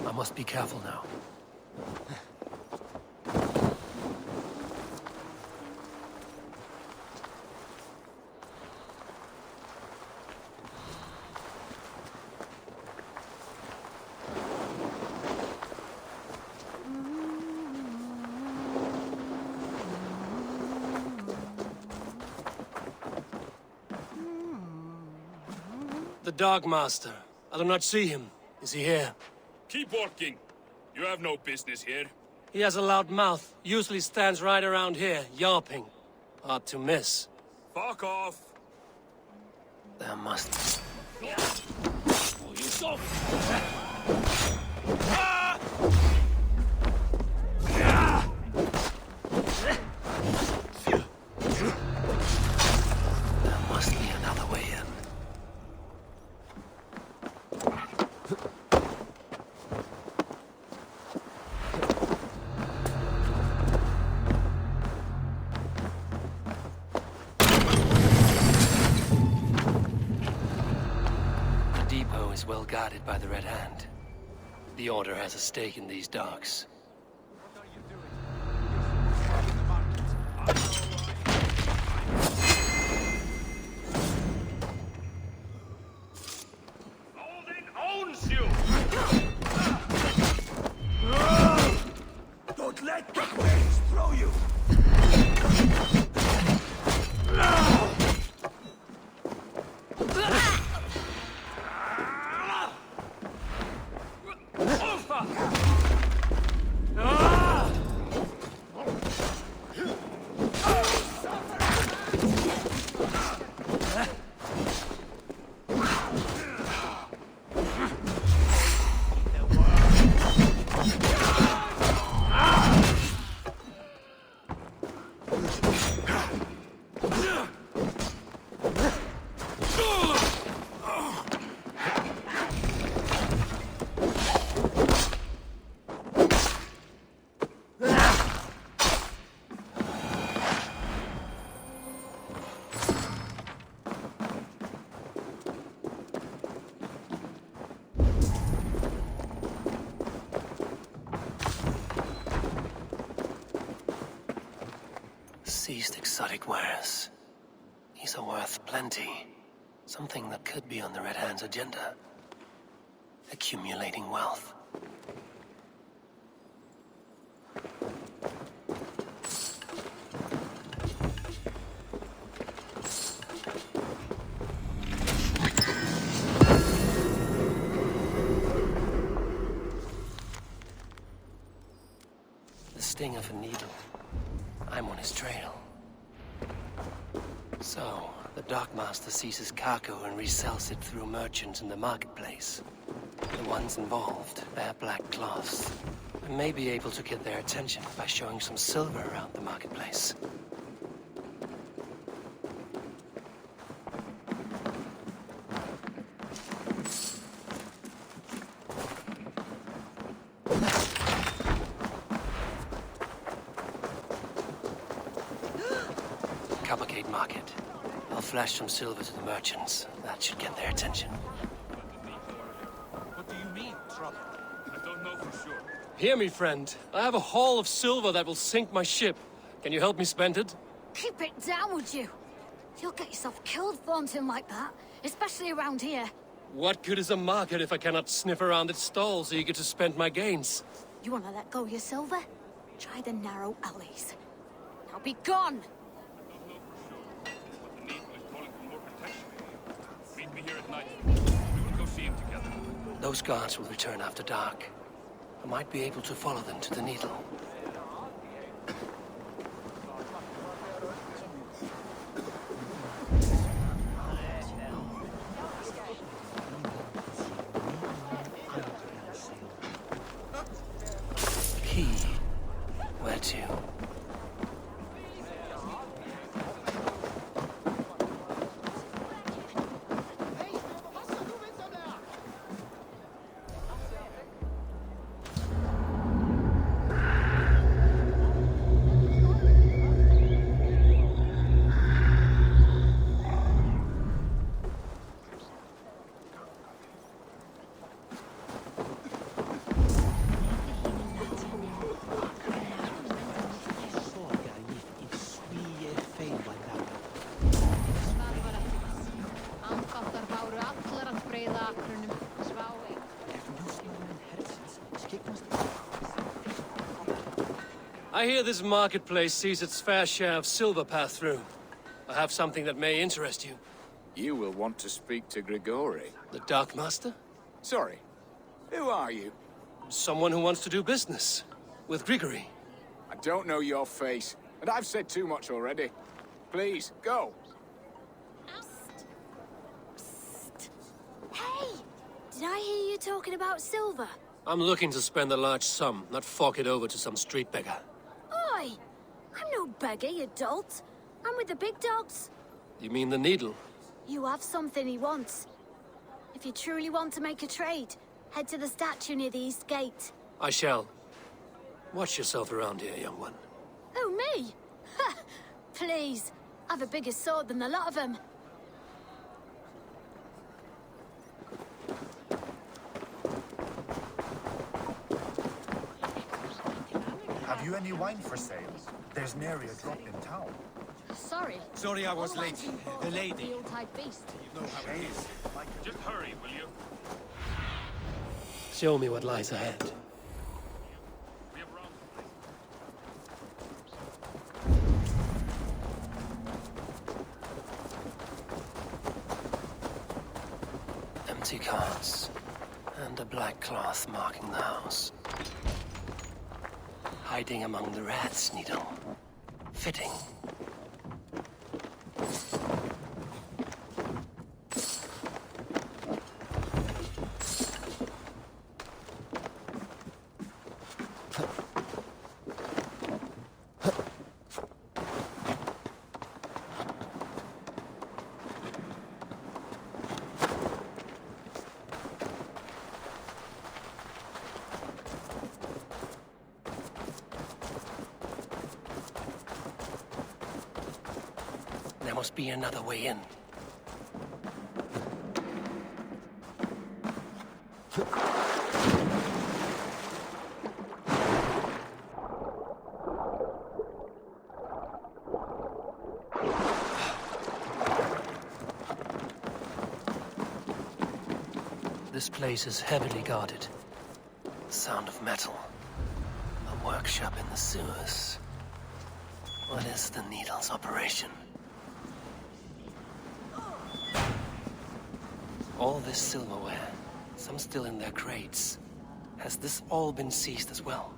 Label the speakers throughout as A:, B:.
A: I must be careful now. The Dark Master. I do not see him. Is he here?
B: Keep walking. You have no business here.
A: He has a loud mouth. Usually stands right around here, yelping. Hard to miss.
B: Fuck off.
A: There must...
B: Oh, you stop!
A: There must be another way in. Is well guarded by the Red Hand. The Order has a stake in these docks.
B: Odin owns you!
C: Don't let the waves throw you! Seized exotic wares. These are worth plenty. Something that could be on the Red Hand's agenda. Accumulating wealth. The sting of a needle. I'm on his trail. So, the Darkmaster seizes cargo and resells it through merchants in the marketplace. The ones involved wear black cloths. I may be able to get their attention by showing some silver around the marketplace. Cavalcade Market. I'll flash some silver to the merchants. That should get their attention.
B: What do you mean, trouble? I don't know for sure.
A: Hear me, friend. I have a haul of silver that will sink my ship. Can you help me spend it?
D: Keep it down, would you? You'll get yourself killed flaunting like that, especially around here.
A: What good is a market if I cannot sniff around its stalls eager to spend my gains?
D: You want to let go of your silver? Try the narrow alleys. Now be gone!
B: The Needle is calling for more protection. Meet me here at night. We will go see him together.
A: Those guards will return after dark. I might be able to follow them to the Needle. Key. Where to?
C: I hear this marketplace sees its fair share of silver pass through. I have something that may interest you.
E: You will want to speak to Grigori.
C: The Dark Master?
E: Sorry, who are you?
C: Someone who wants to do business. With Grigory.
E: I don't know your face, and I've said too much already. Please, go.
D: Hey! Did I hear you talking about silver?
C: I'm looking to spend a large sum, not fork it over to some street beggar.
D: Oi! I'm no beggar, you dolt. I'm with the big dogs.
C: You mean the needle?
D: You have something he wants. If you truly want to make a trade, head to the statue near the east gate.
C: I shall. Watch yourself around here, young one.
D: Oh, me? Ha! Please, I've a bigger sword than the lot of them.
F: Have you any wine for sale? There's nary a drop in town.
G: Sorry I was late. The lady.
D: Yuletide beast.
G: You know how it is.
B: Just hurry, will you?
C: Show me what lies ahead.
B: We have round.
C: Empty carts. And a black cloth marking the house. Hiding among the rats, Needle. Fitting. There must be another way in. This place is heavily guarded. The sound of metal. A workshop in the sewers. What is the Needle's operation? All this silverware, some still in their crates. Has this all been seized as well?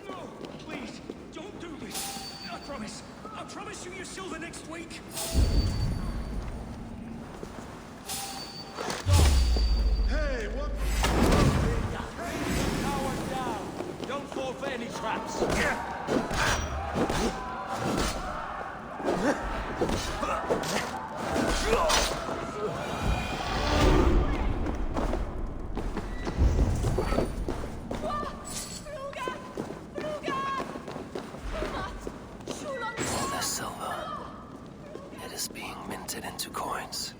B: No, please, don't do this. I promise you your silver next week.
G: Hey, what? Tower down. Don't fall for any traps.
C: All this silver, it is being minted into coins.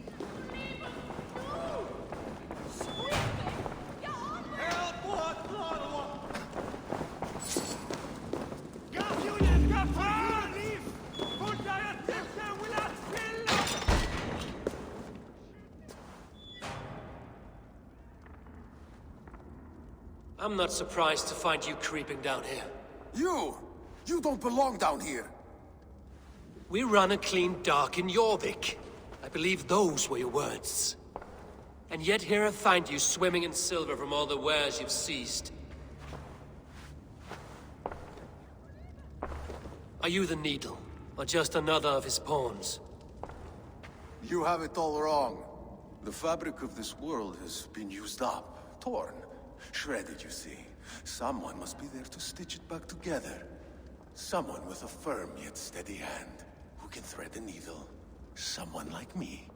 C: I'm not surprised to find you creeping down here.
H: You don't belong down here.
C: We run a clean dock in Jorvik. I believe those were your words. And yet here I find you swimming in silver from all the wares you've seized. Are you the Needle, or just another of his pawns?
H: You have it all wrong. The fabric of this world has been used up, torn, shredded, you see. Someone must be there to stitch it back together. Someone with a firm yet steady hand, who can thread the needle. Someone like me.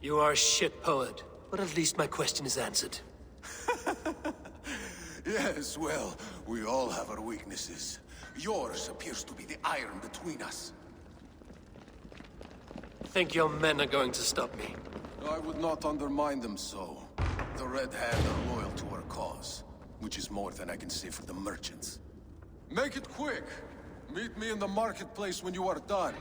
C: You are a shit poet, but at least my question is answered.
H: Yes, well, we all have our weaknesses. Yours appears to be the iron between us.
C: Think your men are going to stop me?
H: I would not undermine them so. the Red Hand are loyal to our cause, which is more than I can say for the merchants. Make it quick! Meet me in the marketplace when you are done.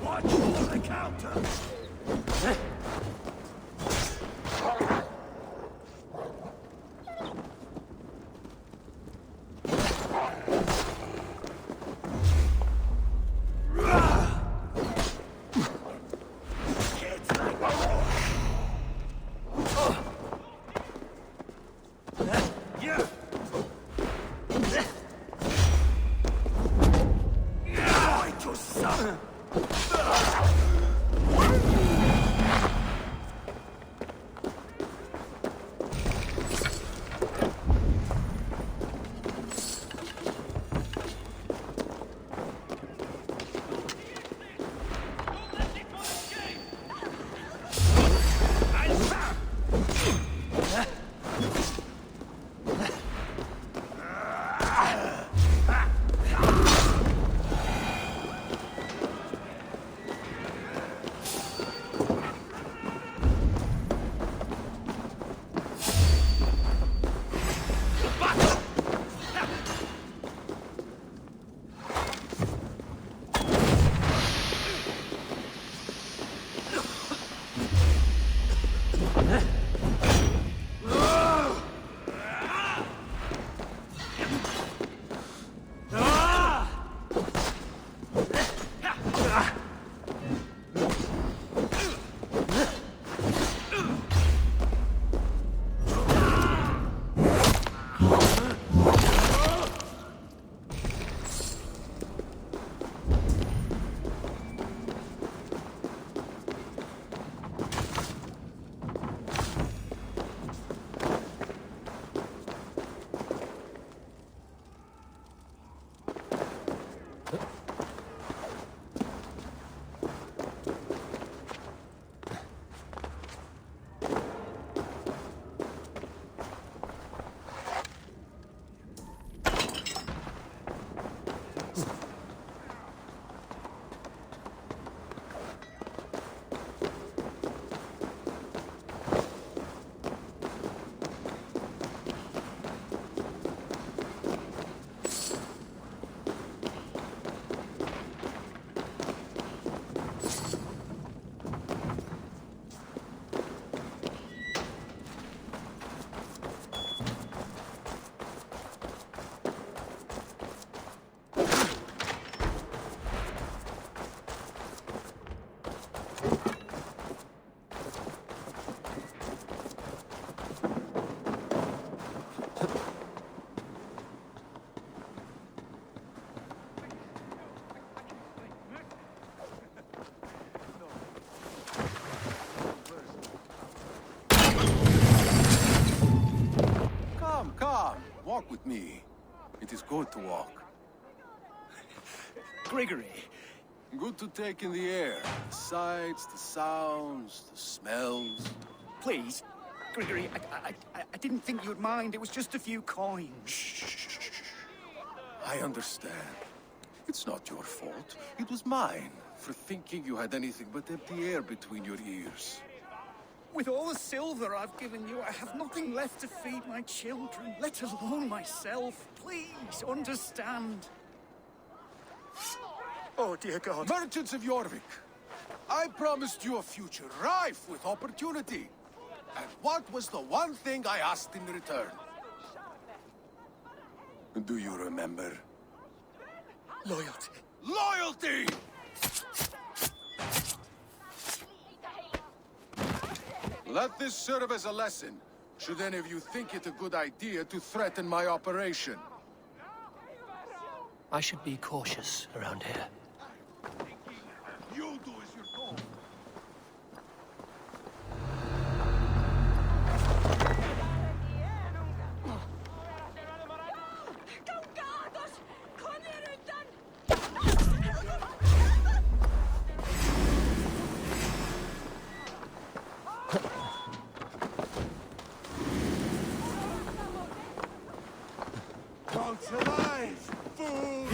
B: Watch for the counter!
H: Walk with me. It is good to walk.
B: Gregory.
H: Good to take in the air. The sights, the sounds, the smells.
B: Please, Gregory, I didn't think you'd mind. It was just a few coins.
H: Shh. I understand. It's not your fault. It was mine for thinking you had anything but empty air between your ears.
B: With all the silver I've given you, I have nothing left to feed my children, let alone myself. Please, understand. Oh, dear God.
H: Merchants of Jorvik, I promised you a future rife with opportunity. And what was the one thing I asked in return? Do you remember?
B: Loyalty.
H: Loyalty! Let this serve as a lesson, should any of you think it a good idea to threaten my operation.
C: I should be cautious around here.
H: You do as you're told.
G: alive, fool!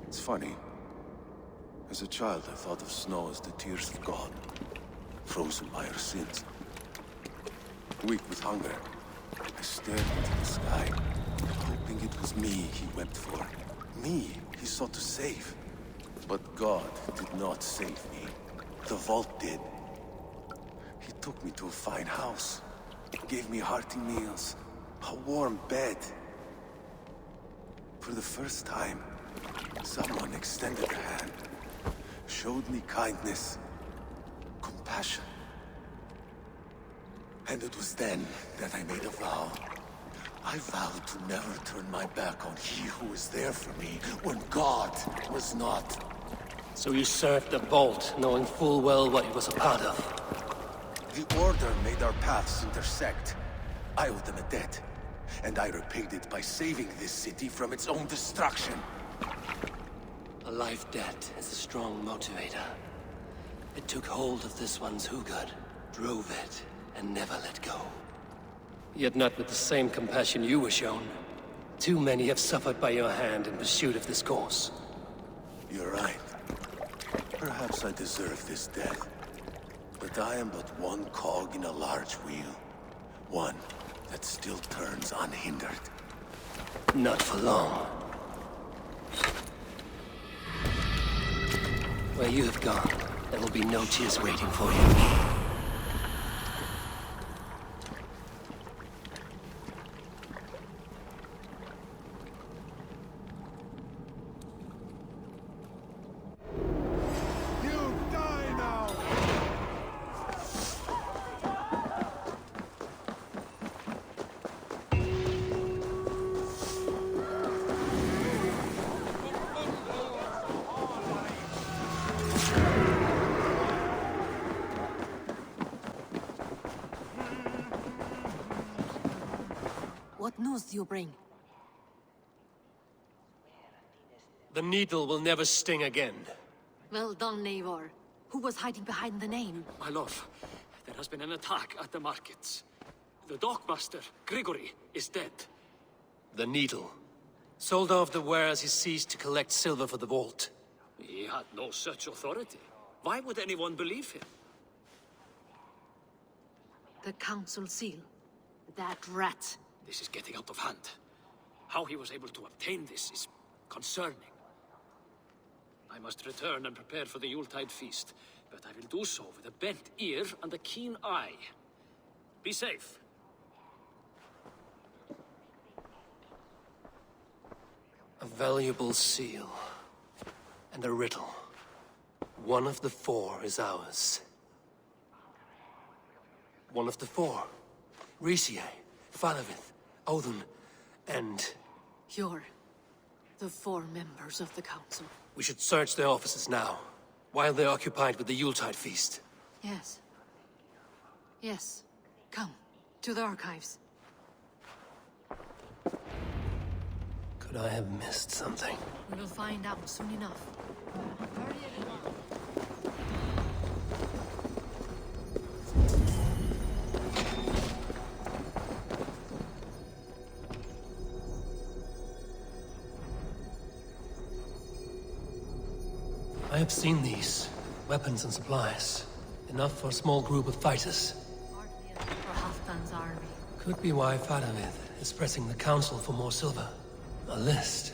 H: It's funny. As a child, I thought of snow as the tears of God, frozen by our sins. Weak with hunger, I stared into the sky, hoping it was me he wept for. Me he sought to save. But God did not save me. The vault did. He took me to a fine house, gave me hearty meals, a warm bed. For the first time, someone extended a hand, showed me kindness, compassion. And it was then that I made a vow. I vowed to never turn my back on he who was there for me when God was not.
C: So you served the Vault, knowing full well what it was a part of.
H: The Order made our paths intersect. I owed them a debt, and I repaid it by saving this city from its own destruction.
C: A life debt is a strong motivator. It took hold of this one's Hugad, drove it, and never let go. Yet not with the same compassion you were shown. Too many have suffered by your hand in pursuit of this cause.
H: You're right. Perhaps I deserve this death. But I am but one cog in a large wheel. One that still turns unhindered.
C: Not for long. Where you have gone, there will be no tears waiting for you.
I: What news do you bring?
C: The needle will never sting again.
I: Well done, Eivor. Who was hiding behind the name?
J: My love, there has been an attack at the markets. The dockmaster, Grigory, is dead.
C: The needle. Sold off the wares he ceased to collect silver for the vault.
J: He had no such authority. Why would anyone believe him?
I: The council seal. That rat.
J: This is getting out of hand. How he was able to obtain this is concerning. I must return and prepare for the Yuletide feast, but I will do so with a bent ear and a keen eye. Be safe.
C: A valuable seal. And a riddle. One of the four is ours. One of the four. Riesier, Falavith, Odin, and...
I: You're the four members of the council.
C: We should search their offices now, while they're occupied with the Yuletide feast.
I: Yes. Yes. Come, to the archives.
C: Could I have missed something?
I: We will find out soon enough. Hurry everyone.
C: I have seen these. Weapons and supplies. Enough for a small group of fighters.
I: Hardly enough for Halfdan's army.
C: Could be why Falavith is pressing the council for more silver. A list.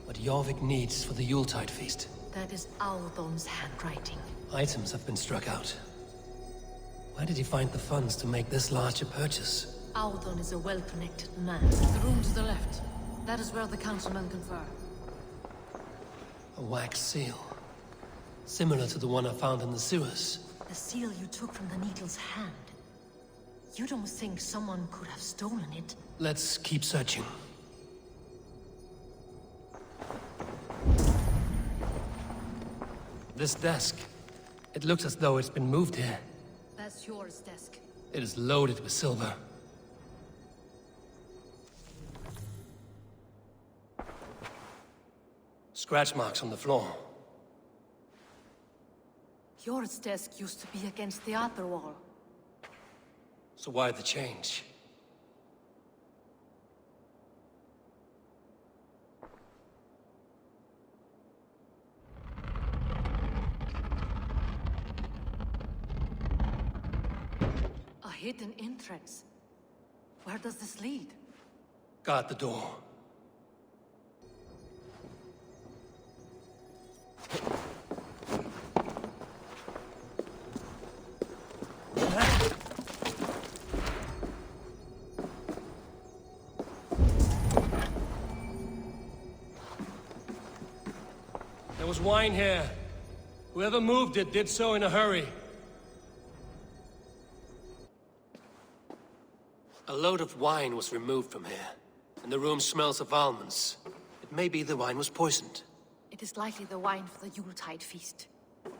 C: What Jorvik needs for the Yuletide feast.
I: That is Audon's handwriting.
C: Items have been struck out. Where did he find the funds to make this large a purchase?
I: Audon is a well-connected man. The room to the left. That is where the councilmen confer.
C: A wax seal. Similar to the one I found in the sewers.
I: The seal you took from the Needle's hand. You don't think someone could have stolen it?
C: Let's keep searching. This desk. It looks as though it's been moved here.
I: That's yours, desk.
C: It is loaded with silver. Scratch marks on the floor.
I: Yours desk used to be against the other wall.
C: So why the change?
I: A hidden entrance. Where does this lead?
C: Guard the door. There was wine here. Whoever moved it did so in a hurry. A load of wine was removed from here, and the room smells of almonds. It may be the wine was poisoned.
I: It is likely the wine for the Yuletide feast.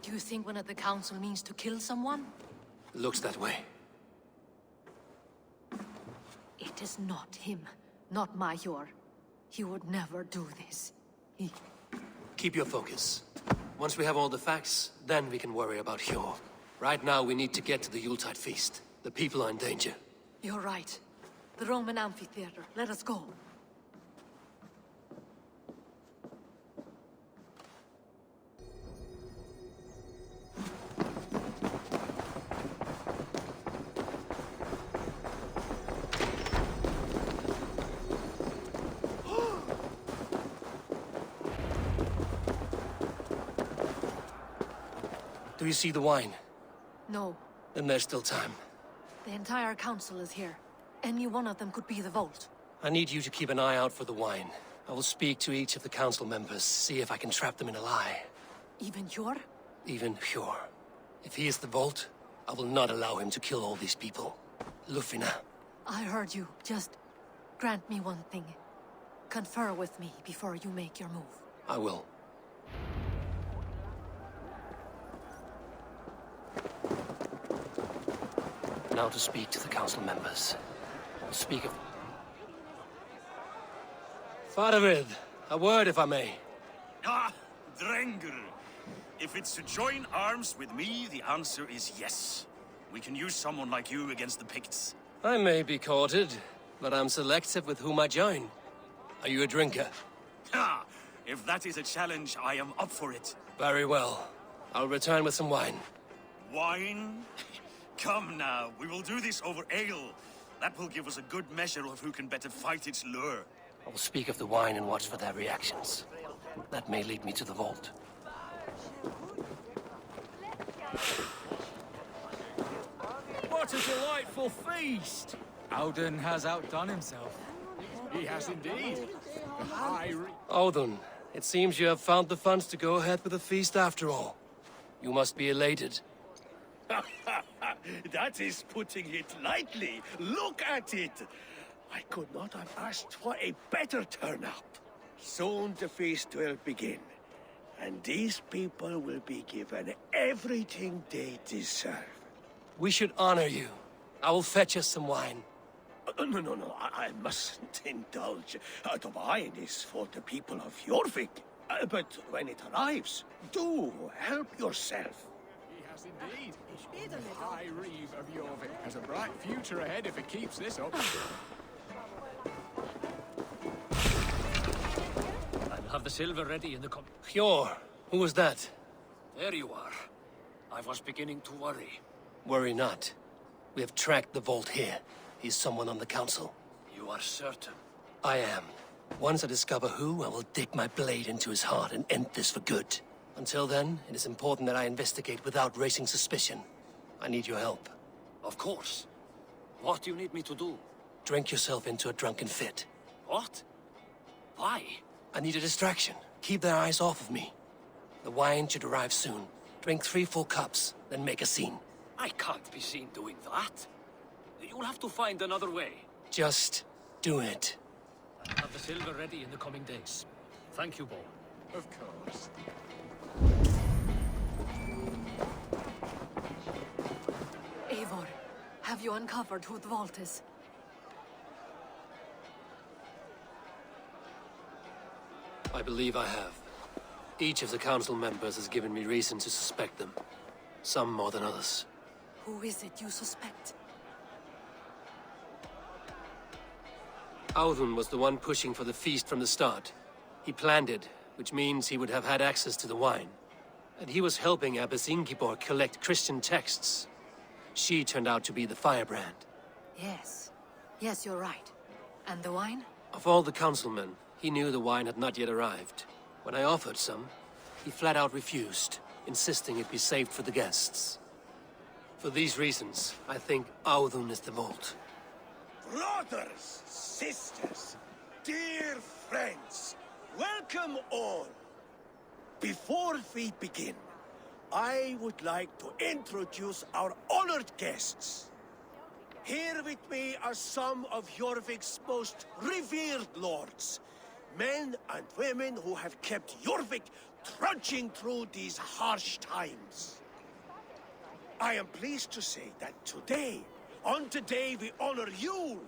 I: Do you think one of the council means to kill someone?
C: Looks that way.
I: It is not him, not Major. He would never do this.
C: Keep your focus. Once we have all the facts, then we can worry about Hjor. Right now, we need to get to the Yuletide feast. The people are in danger.
I: You're right. The Roman amphitheater. Let us go.
C: Do you see the wine?
I: No.
C: Then there's still time.
I: The entire council is here. Any one of them could be the vault.
C: I need you to keep an eye out for the wine. I will speak to each of the council members, see if I can trap them in a lie.
I: Even Hjor?
C: Even Hjor. If he is the vault, I will not allow him to kill all these people. Lufina.
I: I heard you. Just grant me one thing. Confer with me before you make your move.
C: I will. Now to speak to the council members. Speak of... Faravid, a word if I may.
G: Ah, Drengr. If it's to join arms with me, the answer is yes. We can use someone like you against the Picts.
C: I may be courted, but I'm selective with whom I join. Are you a drinker?
G: Ha! If that is a challenge, I am up for it.
C: Very well. I'll return with some wine.
G: Wine? Come now, we will do this over ale. That will give us a good measure of who can better fight its lure.
C: I will speak of the wine and watch for their reactions. That may lead me to the vault.
B: What a delightful feast!
E: Audun has outdone himself. He has indeed.
C: Audun, it seems you have found the funds to go ahead with the feast after all. You must be elated.
K: That is putting it lightly. Look at it. I could not have asked for a better turnout. Soon the feast will begin, and these people will be given everything they deserve.
C: We should honor you. I will fetch us some wine.
K: No, I mustn't indulge. The wine is for the people of Jorvik. But when it arrives, do help yourself.
E: He has indeed. The High Reeve of Jorvik has a bright future ahead if it keeps this up.
J: I'll have the silver ready in the
C: Hjor, who was that?
J: There you are. I was beginning to worry.
C: Worry not. We have tracked the vault here. He's someone on the council.
J: You are certain?
C: I am. Once I discover who, I will dig my blade into his heart and end this for good. Until then, it is important that I investigate without raising suspicion. I need your help.
J: Of course. What do you need me to do?
C: Drink yourself into a drunken fit.
J: What? Why?
C: I need a distraction. Keep their eyes off of me. The wine should arrive soon. Drink 3 full cups, then make a scene.
J: I can't be seen doing that. You'll have to find another way.
C: Just do it.
J: Have the silver ready in the coming days. Thank you, Bo.
E: Of course.
I: Eivor, have you uncovered who the vault is?
C: I believe I have. Each of the council members has given me reason to suspect them. Some more than others.
I: Who is it you suspect?
C: Audun was the one pushing for the feast from the start. He planned it, which means he would have had access to the wine. And he was helping Abbess Ingibor collect Christian texts. She turned out to be the firebrand.
I: Yes. Yes, you're right. And the wine?
C: Of all the councilmen, he knew the wine had not yet arrived. When I offered some, he flat out refused, insisting it be saved for the guests. For these reasons, I think Audun is the vault.
K: Brothers, sisters, dear friends, welcome all. Before we begin, I would like to introduce our honored guests. Here with me are some of Jorvik's most revered lords. Men and women who have kept Jorvik trudging through these harsh times. I am pleased to say that today, on today we honor you.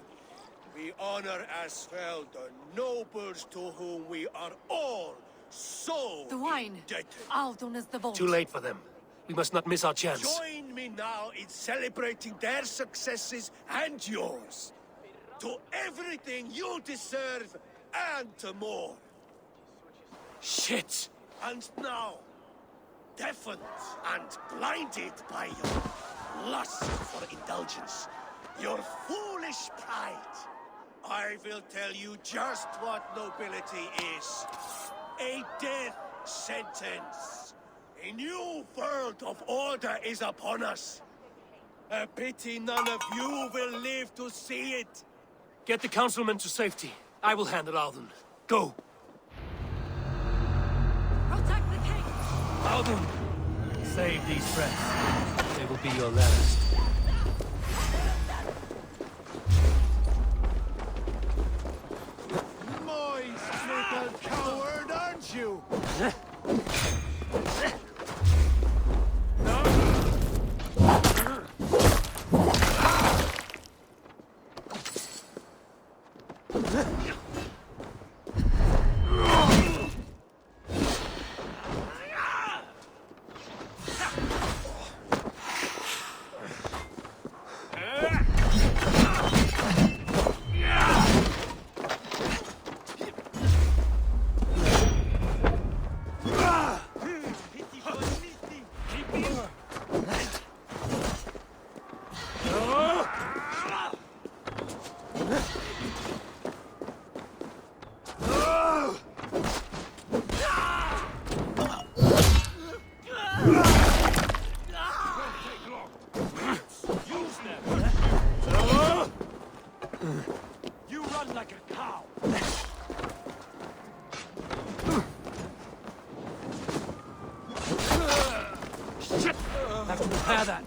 K: We honor as well the nobles to whom we are all so
I: The wine.
K: indebted.
I: Audun is the vault.
C: Too late for them. We must not miss our chance.
K: Join me now in celebrating their successes and yours. To everything you deserve and to more.
C: Shit!
K: And now, deafened and blinded by your lust for indulgence, your foolish pride, I will tell you just what nobility is. A death sentence. A new world of order is upon us. A pity none of you will live to see it.
C: Get the councilmen to safety. I will handle Audun. Go!
I: Protect the king!
C: Audun! Save these breaths. They will be your last.
E: Moist little coward, aren't you?
K: You run like a cow.
C: Shit! Have to repair that.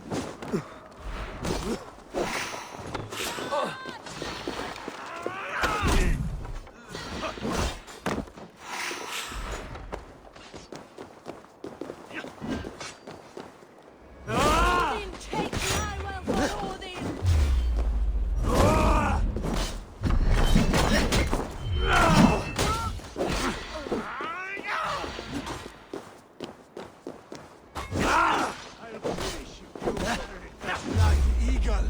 I: Odin, take my will for Odin!
E: I'll finish you, like the eagle.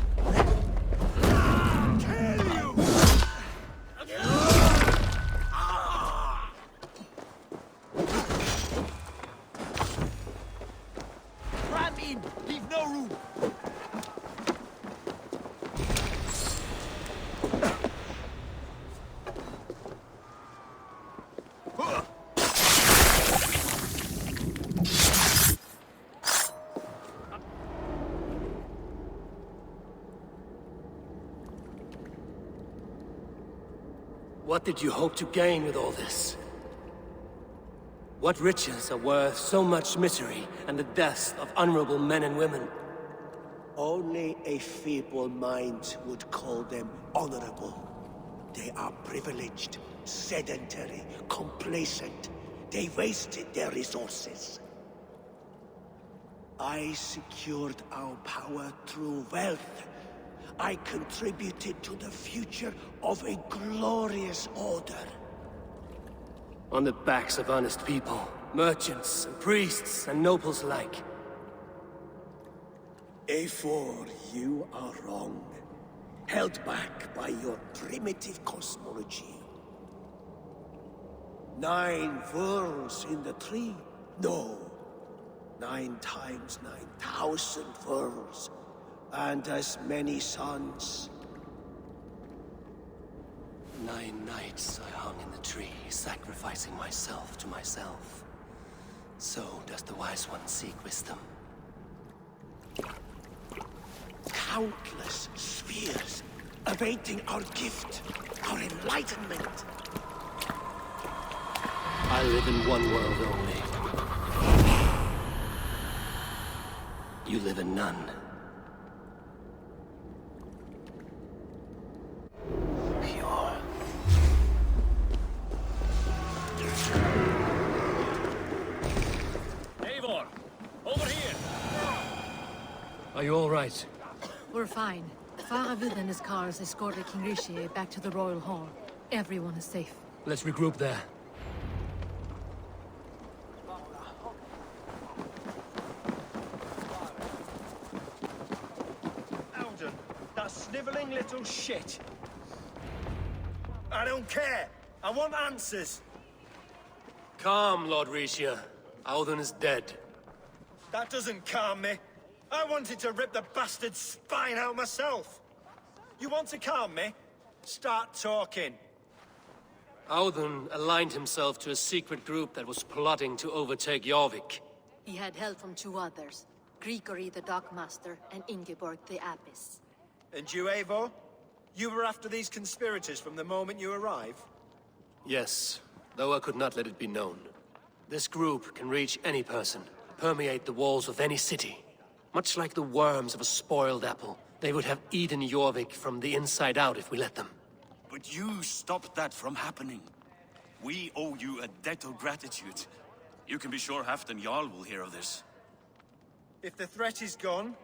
E: Kill you! Ram in! Leave no room!
C: What did you hope to gain with all this? What riches are worth so much misery and the deaths of honorable men and women?
K: Only a feeble mind would call them honorable. They are privileged, sedentary, complacent. They wasted their resources. I secured our power through wealth. I contributed to the future of a glorious order.
C: On the backs of honest people, merchants and priests and nobles alike.
K: Eivor, you are wrong. Held back by your primitive cosmology. 9 worlds in the tree? No. 9 times 9,000 worlds. And as many suns.
C: 9 nights I hung in the tree, sacrificing myself to myself. So does the wise one seek wisdom.
K: Countless spheres, awaiting our gift, our enlightenment.
C: I live in one world only. You live in none. Pure.
J: Eivor! Over here!
C: Are you all right?
I: We're fine. Faravid and his cars escorted King Rishi back to the Royal Hall. Everyone is safe.
C: Let's regroup there.
K: Alden, that sniveling little shit. I don't care. I want answers.
C: Calm, Lord Rishia. Alden is dead.
K: That doesn't calm me. I wanted to rip the bastard's spine out myself. You want to calm me? Start talking.
C: Alden aligned himself to a secret group that was plotting to overtake Jorvik.
I: He had help from 2 others. Grigory the Dockmaster and Ingeborg the Abbess.
K: And you, Eivor? You were after these conspirators from the moment you arrived?
C: Yes, though I could not let it be known. This group can reach any person, permeate the walls of any city. Much like the worms of a spoiled apple, they would have eaten Jorvik from the inside out if we let them.
G: But you stopped that from happening. We owe you a debt of gratitude. You can be sure Halfdan Jarl will hear of this.
K: If the threat is gone,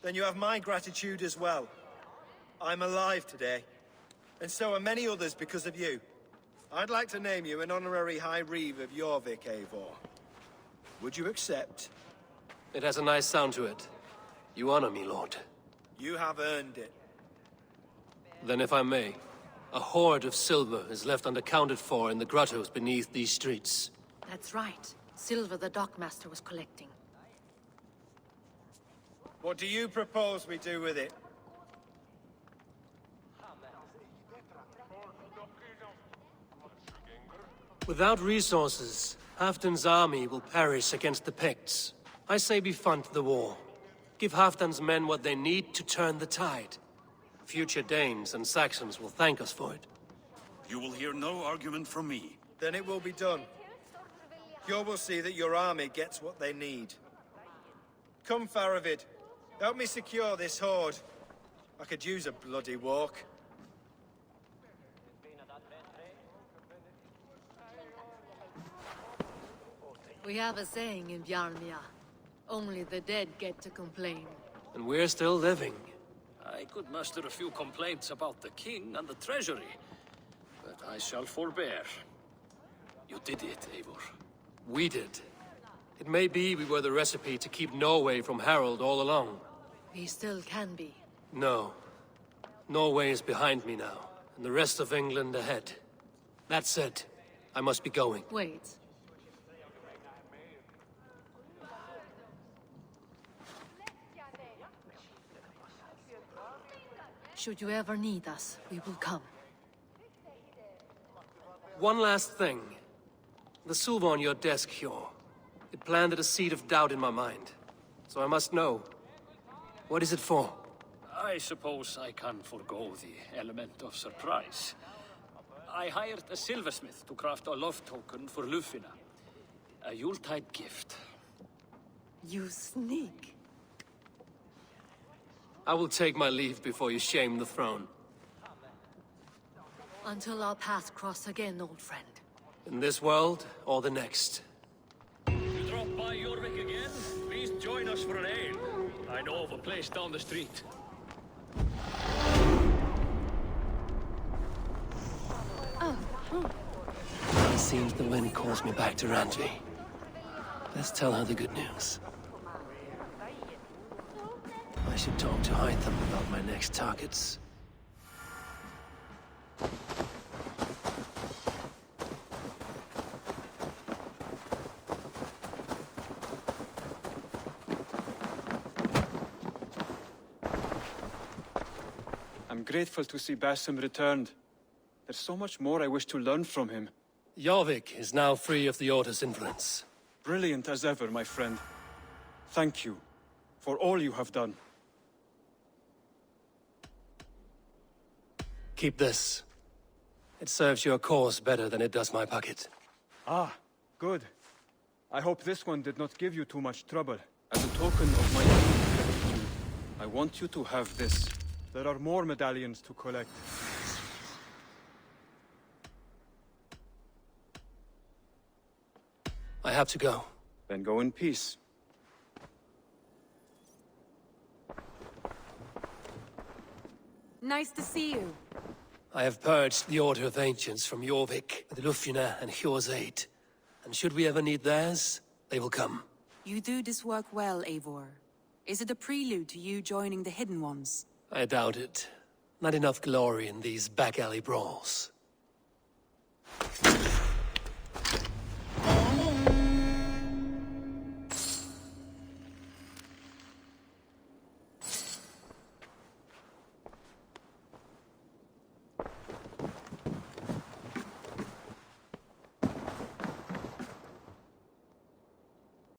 K: then you have my gratitude as well. I'm alive today, and so are many others because of you. I'd like to name you an honorary High Reeve of Jorvik, Eivor. Would you accept?
C: It has a nice sound to it. You honor me, Lord.
K: You have earned it.
C: Then if I may, a hoard of silver is left unaccounted for in the grottos beneath these streets.
I: That's right. Silver the Dockmaster was collecting.
K: What do you propose we do with it?
C: Without resources, Halfdan's army will perish against the Picts. I say we fund the war. Give Halfdan's men what they need to turn the tide. Future Danes and Saxons will thank us for it.
G: You will hear no argument from me.
K: Then it will be done. You will see that your army gets what they need. Come, Faravid. Help me secure this hoard. I could use a bloody walk.
I: We have a saying in Bjarmia. Only the dead get to complain.
C: And we're still living.
J: I could muster a few complaints about the king and the treasury, but I shall forbear. You did it, Eivor.
C: We did. It may be we were the recipe to keep Norway from Harald all along.
I: We still can be.
C: No. Norway is behind me now, and the rest of England ahead. That said, I must be going.
I: Wait. Should you ever need us, we will come.
C: One last thing. The silver on your desk, Hjor. It planted a seed of doubt in my mind. So I must know. What is it for?
J: I suppose I can forego the element of surprise. I hired a silversmith to craft a love token for Lufina. A Yuletide gift.
I: You sneak.
C: I will take my leave before you shame the throne.
I: Until our paths cross again, old friend.
C: In this world, or the next.
J: You drop by Jorvik again? Please join us for an ale. I know of a place down the street.
C: It seems the wind calls me back to Randvi. Let's tell her the good news. I should talk to Hytham about my next targets.
L: I'm grateful to see Basim returned. There's so much more I wish to learn from him.
C: Jorvik is now free of the Order's influence.
L: Brilliant as ever, my friend. Thank you for all you have done.
C: Keep this. It serves your cause better than it does my pocket.
L: Ah, good. I hope this one did not give you too much trouble. As a token of my gratitude, I want you to have this. There are more medallions to collect.
C: I have to go.
L: Then go in peace.
I: Nice to see you.
C: I have purged the Order of Ancients from Jorvik, with Lufina and Hjor's aid. And should we ever need theirs, they will come.
M: You do this work well, Eivor. Is it a prelude to you joining the Hidden Ones?
C: I doubt it. Not enough glory in these back-alley brawls.